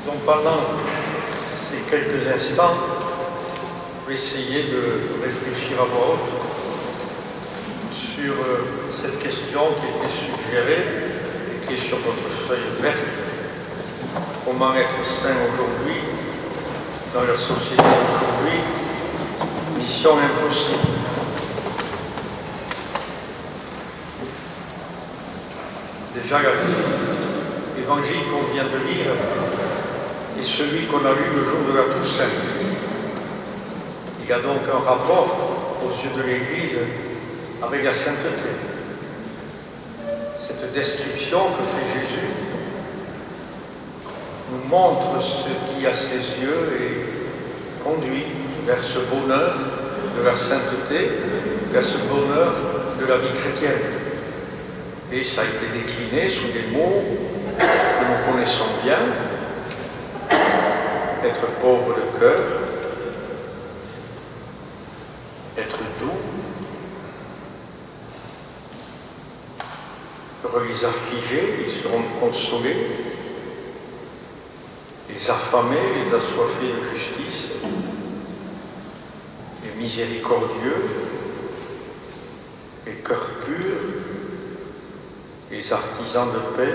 Donc pendant ces quelques instants, je vais essayer de réfléchir à voix haute sur cette question qui a été suggérée et qui est sur votre feuille verte. Comment être saint aujourd'hui, dans la société d'aujourd'hui, mission impossible. Déjà, l'évangile qu'on vient de lire est celui qu'on a lu le jour de la Toussaint. Il y a donc un rapport aux yeux de l'Église avec la sainteté. Cette description que fait Jésus nous montre ce qui, à ses yeux, est conduit vers ce bonheur de la sainteté, vers ce bonheur de la vie chrétienne. Et ça a été décliné sous des mots que nous connaissons bien: être pauvre de cœur, être doux, les affligés, ils seront consolés, les affamés, les assoiffés de justice, les miséricordieux, les cœurs purs, les artisans de paix,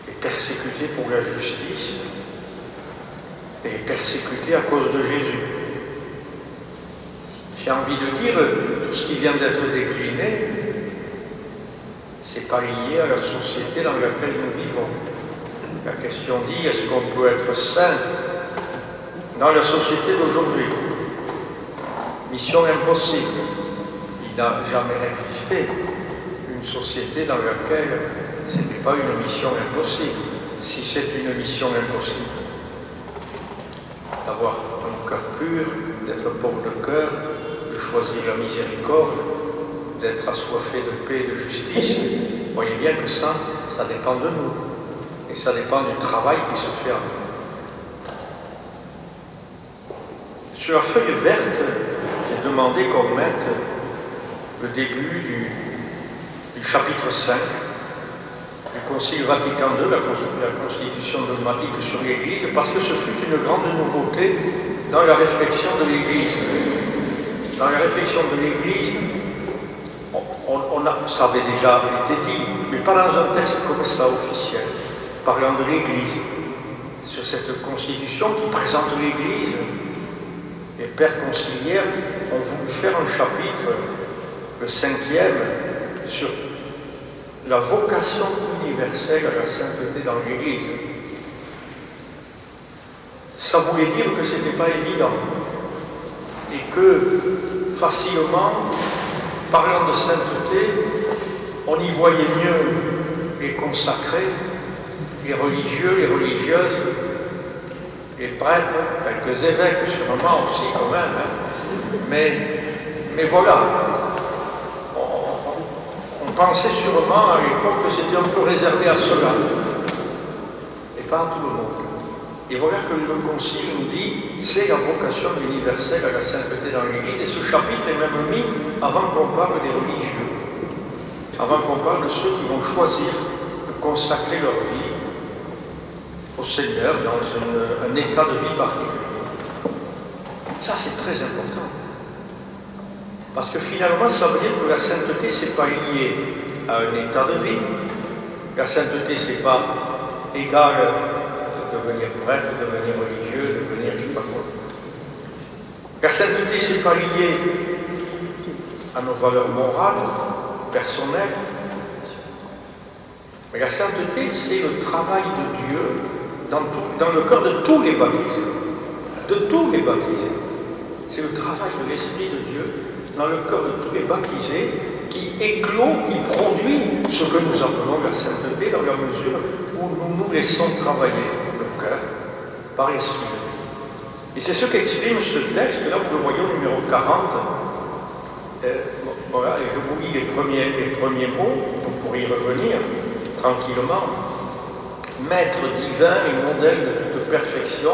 les persécutés pour la justice et les persécutés à cause de Jésus. J'ai envie de dire, tout ce qui vient d'être décliné, c'est pas lié à la société dans laquelle nous vivons. La question dit, est-ce qu'on peut être saint dans la société d'aujourd'hui? Mission impossible. Il n'a jamais existé une société dans laquelle ce n'était pas une mission impossible. Si c'est une mission impossible, d'avoir un cœur pur, d'être pauvre de cœur, de choisir la miséricorde, d'être assoiffé de paix et de justice, vous voyez bien que ça dépend de nous. Et ça dépend du travail qui se fait en nous. Sur la feuille verte, j'ai demandé qu'on mette le début du chapitre 5 du Concile Vatican II, la Constitution dogmatique sur l'Église, parce que ce fut une grande nouveauté dans la réflexion de l'Église. Dans la réflexion de l'Église, ça avait déjà été dit, mais pas dans un texte comme ça, officiel, parlant de l'Église, sur cette Constitution qui présente l'Église. Les pères conciliaires ont voulu faire un chapitre, le 5e, sur la vocation universelle à la sainteté dans l'Église. Ça voulait dire que ce n'était pas évident et que facilement, parlant de sainteté, on y voyait mieux les consacrés, les religieux, les religieuses, les prêtres, quelques évêques sûrement aussi quand même, mais voilà, on pensait sûrement à l'époque que c'était un peu réservé à cela, et pas à tout le monde. Et voilà que le Concile nous dit, c'est la vocation universelle à la sainteté dans l'Église, et ce chapitre est même mis avant qu'on parle des religieux, avant qu'on parle de ceux qui vont choisir de consacrer leur vie au Seigneur dans un état de vie particulier. Ça, c'est très important. Parce que finalement, ça veut dire que la sainteté, ce n'est pas lié à un état de vie. La sainteté, ce n'est pas égal de devenir prêtre, de devenir religieux, de devenir je ne sais pas quoi. La sainteté, ce n'est pas lié à nos valeurs morales, personnelles. Mais la sainteté, c'est le travail de Dieu dans le cœur de tous les baptisés. De tous les baptisés. C'est le travail de l'Esprit de Dieu dans le cœur de tous les baptisés qui éclot, qui produit ce que nous appelons la sainteté dans la mesure où nous nous laissons travailler le cœur par l'Esprit de Dieu. Et c'est ce qu'exprime ce texte, là vous le voyez au numéro 40. Voilà, et je vous lis les premiers mots, vous pourrez y revenir tranquillement. Maître divin et modèle de toute perfection,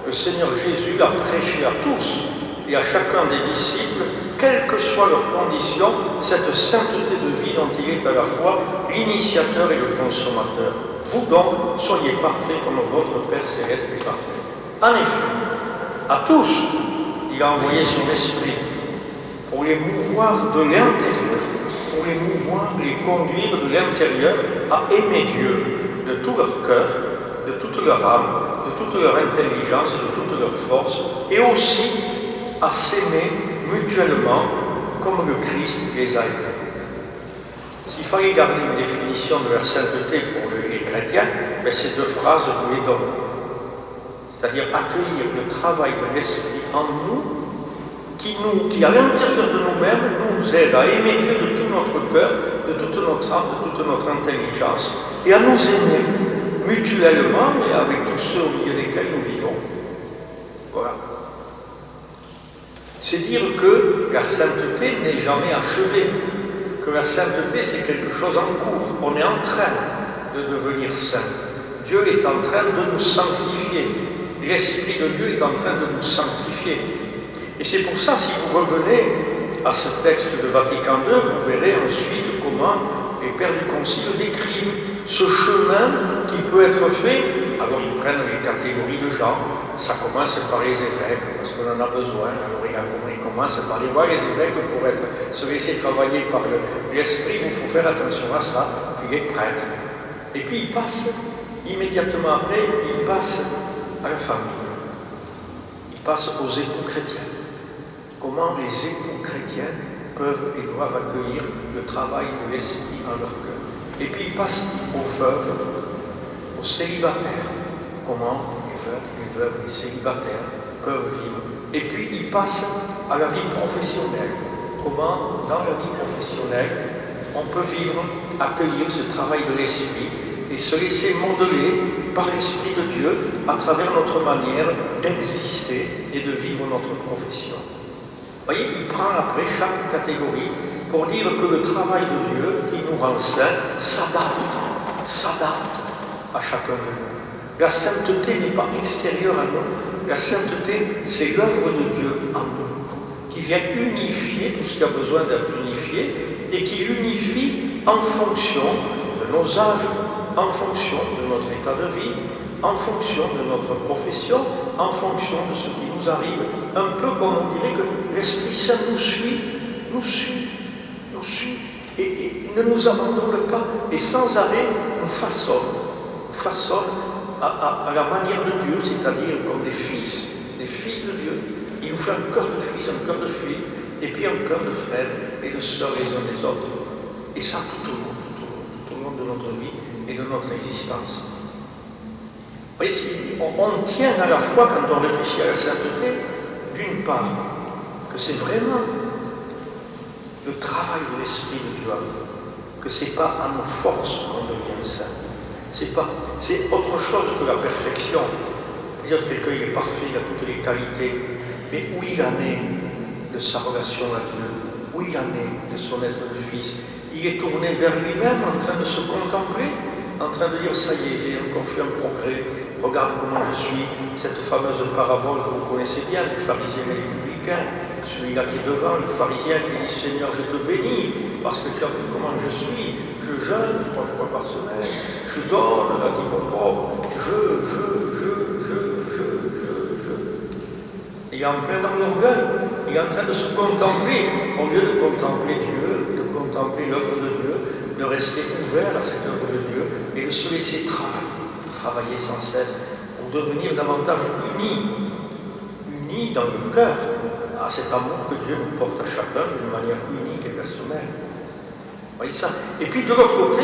le Seigneur Jésus l'a prêché à tous et à chacun des disciples, quelles que soient leurs conditions, cette sainteté de vie dont il est à la fois l'initiateur et le consommateur. Vous donc, soyez parfaits comme votre Père Céleste est parfait. En effet, à tous, il a envoyé son esprit pour les mouvoir de l'intérieur, pour les mouvoir, les conduire de l'intérieur à aimer Dieu de tout leur cœur, de toute leur âme, de toute leur intelligence, de toute leur force, et aussi à s'aimer mutuellement comme le Christ les a aimés. S'il fallait garder une définition de la sainteté pour les chrétiens, ces deux phrases vous les donnent. C'est-à-dire accueillir le travail de l'Esprit en nous, qui à l'intérieur de nous-mêmes nous aide à aimer Dieu de tout notre cœur, de toute notre âme, de toute notre intelligence, et à nous aimer mutuellement et avec tous ceux au milieu desquels nous vivons. Voilà. C'est dire que la sainteté n'est jamais achevée, que la sainteté c'est quelque chose en cours. On est en train de devenir saint. Dieu est en train de nous sanctifier. L'Esprit de Dieu est en train de nous sanctifier. Et c'est pour ça, si vous revenez à ce texte de Vatican II, vous verrez ensuite comment les pères du Concile décrivent ce chemin qui peut être fait. Alors ils prennent les catégories de gens. Ça commence par les évêques, parce qu'on en a besoin. Alors ils commencent par les rois, les évêques, pour se laisser travailler par l'Esprit, il faut faire attention à ça. Puis les prêtres. Et puis ils passent, immédiatement après, ils passent à la famille. Ils passent aux époux chrétiens. Comment les époux chrétiens peuvent et doivent accueillir le travail de l'Esprit en leur cœur. Et puis ils passent aux veuves, aux célibataires. Comment les veuves, les célibataires peuvent vivre. Et puis ils passent à la vie professionnelle. Comment, dans la vie professionnelle, on peut vivre, accueillir ce travail de l'Esprit et se laisser modeler par l'Esprit de Dieu à travers notre manière d'exister et de vivre notre profession. Vous voyez, il prend après chaque catégorie pour dire que le travail de Dieu qui nous rend saints s'adapte à chacun de nous. La sainteté n'est pas extérieure à nous, la sainteté c'est l'œuvre de Dieu en nous, qui vient unifier tout ce qui a besoin d'être unifié et qui l'unifie en fonction de nos âges, en fonction de notre état de vie, en fonction de notre profession, en fonction de ce qui nous arrive, un peu comme on dirait que l'Esprit Saint nous suit, et ne nous abandonne pas, et sans arrêt nous façonne à la manière de Dieu, c'est-à-dire comme des fils, des filles de Dieu. Il nous fait un cœur de fils, un cœur de fille, et puis un cœur de frères et de sœurs les uns des autres. Et ça tout au long de notre vie et de notre existence. Vous voyez, on tient à la fois, quand on réfléchit à la sainteté, d'une part, que c'est vraiment le travail de l'Esprit de Dieu, que ce n'est pas à nos forces qu'on devient saint. C'est autre chose que la perfection. C'est-à-dire que quelqu'un est parfait, il a toutes les qualités, mais où il en est de sa relation à Dieu, où il en est de son être de fils, il est tourné vers lui-même en train de se contempler, en train de dire ça y est, j'ai encore fait un progrès, regarde comment je suis, cette fameuse parabole que vous connaissez bien, les pharisiens et les publicains, celui-là qui est devant, le pharisien qui dit Seigneur, je te bénis, parce que tu as vu comment je suis, je jeûne 3 fois par semaine, je donne la dîme aux pauvres, Il est en plein dans l'orgueil, il est en train de se contempler, au lieu de contempler Dieu, de contempler l'œuvre de Dieu, de rester ouvert à cette œuvre de Dieu et de se laisser travailler sans cesse pour devenir davantage unis dans le cœur à cet amour que Dieu nous porte à chacun d'une manière unique et personnelle. Vous voyez ça? Et puis de l'autre côté,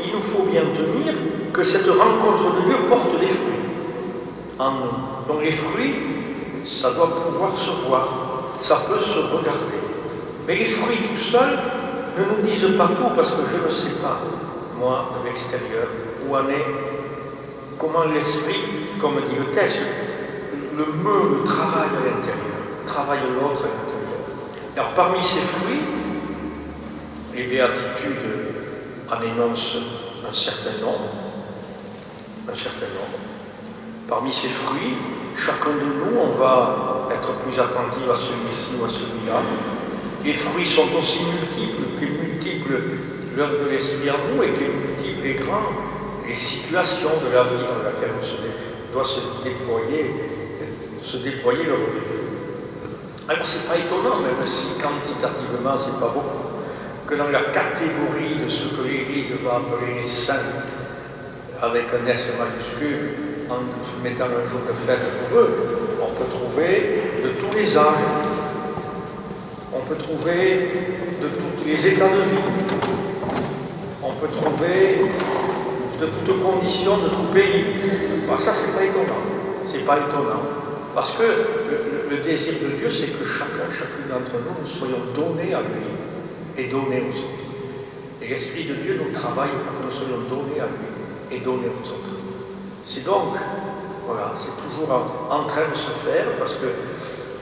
il nous faut bien tenir que cette rencontre de Dieu porte des fruits en nous. Donc les fruits, ça doit pouvoir se voir, ça peut se regarder. Mais les fruits tout seuls ne nous disent pas tout, parce que je ne sais pas, moi, de l'extérieur, où en est, comment l'esprit, comme dit le texte, le travaille à l'intérieur, travaille l'autre à l'intérieur. Alors parmi ces fruits, les béatitudes en énoncent un certain nombre. Parmi ces fruits, chacun de nous, on va être plus attentif à celui-ci ou à celui-là. Les fruits sont aussi multiples l'œuvre de l'esprit en nous, et qu'est multiple et grand les situations de la vie dans laquelle on doit se déployer le religieux. Alors c'est pas étonnant, même si quantitativement c'est pas beaucoup, que dans la catégorie de ce que l'Église va appeler les saints, avec un S majuscule, en mettant un jour de fête pour eux, on peut trouver de tous les âges, on peut trouver de tous les états de vie, on peut trouver de toutes conditions, de tout pays. Alors ça, c'est pas étonnant. C'est pas étonnant. Parce que le désir de Dieu, c'est que chacune d'entre nous, nous soyons donnés à lui et donnés aux autres. Et l'Esprit de Dieu nous travaille pour que nous soyons donnés à lui et donnés aux autres. C'est donc, voilà, c'est toujours en train de se faire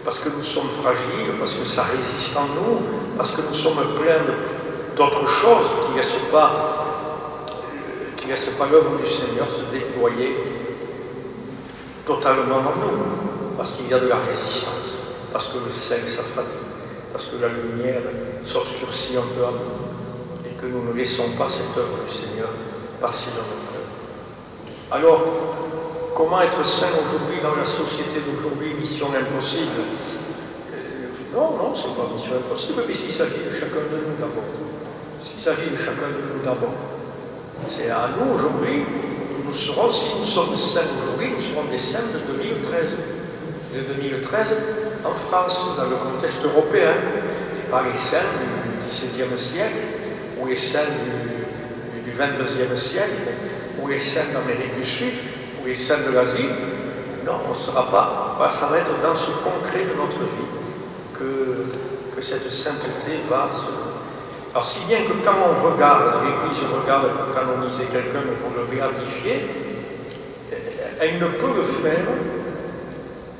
parce que nous sommes fragiles, parce que ça résiste en nous, parce que nous sommes pleins d'autres choses qui ne laissent pas l'œuvre du Seigneur se déployer totalement en nous, parce qu'il y a de la résistance, parce que le sel s'affaiblit, parce que la lumière s'obscurcit un peu en nous, et que nous ne laissons pas cette œuvre du Seigneur passer dans nos cœurs. Alors, comment être saint aujourd'hui dans la société d'aujourd'hui? Mission impossible. Non, c'est pas mission impossible, puisqu'il s'agit de chacun de nous d'abord. S'il s'agit de chacun de nous d'abord. C'est à nous aujourd'hui, nous serons, si nous sommes saints aujourd'hui, nous serons des saints de 2013. De 2013 en France, dans le contexte européen, et pas les saints du XVIIe siècle, ou les saints du XXIe siècle, ou les saints d'Amérique du Sud, ou les saints de l'Asie. Non, on ne sera pas, ça va être dans ce concret de notre vie que cette sainteté va se... Alors si bien que quand on regarde, l'Église regarde pour canoniser quelqu'un ou pour le béatifier, elle ne peut le faire.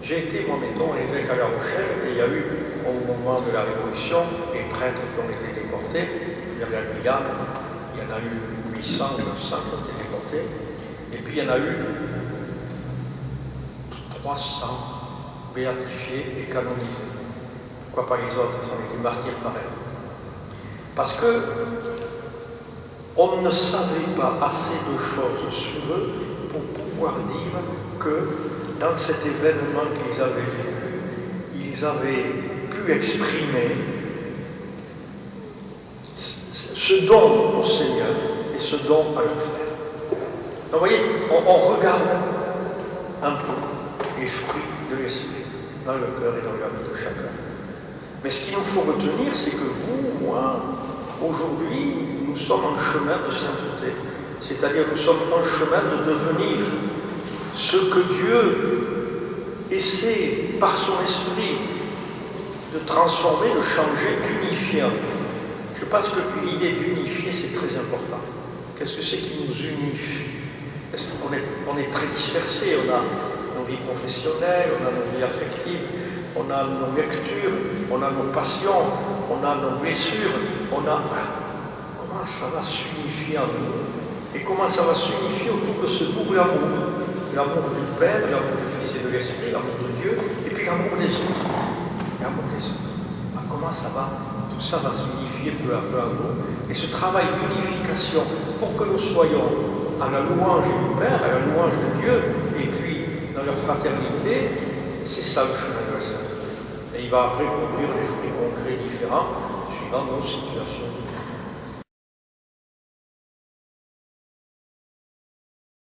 J'ai été, moi, mettons, évêque à La Rochelle, et il y a eu, au moment de la Révolution, les prêtres qui ont été déportés. Il y avait à Guyane, il y en a eu 800 ou 900 qui ont été déportés, et puis il y en a eu 300 béatifiés et canonisés. Pourquoi pas les autres? Ils ont été martyrs pareil. Parce que on ne savait pas assez de choses sur eux pour pouvoir dire que dans cet événement qu'ils avaient vécu, ils avaient pu exprimer ce don au Seigneur et ce don à leur frère. Donc vous voyez, on regarde un peu les fruits de l'Esprit dans le cœur et dans la vie de chacun. Mais ce qu'il nous faut retenir, c'est que vous, moi, aujourd'hui, nous sommes en chemin de sainteté. C'est-à-dire nous sommes en chemin de devenir ce que Dieu essaie, par son esprit, de transformer, de changer, d'unifier. Je pense que l'idée d'unifier, c'est très important. Qu'est-ce que c'est qui nous unifie? Est-ce qu'on est très dispersés? On a nos vies professionnelles, on a nos vies affectives, on a nos lectures, on a nos passions, on a nos blessures, on a... Comment ça va s'unifier en nous? Et comment ça va s'unifier autour de ce double amour? L'amour du Père, l'amour du Fils et de l'Esprit, l'amour de Dieu, et puis l'amour des autres. L'amour des autres. Alors comment ça va? Tout ça va s'unifier peu à peu en nous. Et ce travail d'unification, pour que nous soyons à la louange du Père, à la louange de Dieu, et puis dans leur fraternité, c'est ça le chemin de la sainteté. Et il va après produire des fruits concrets différents, suivant nos situations.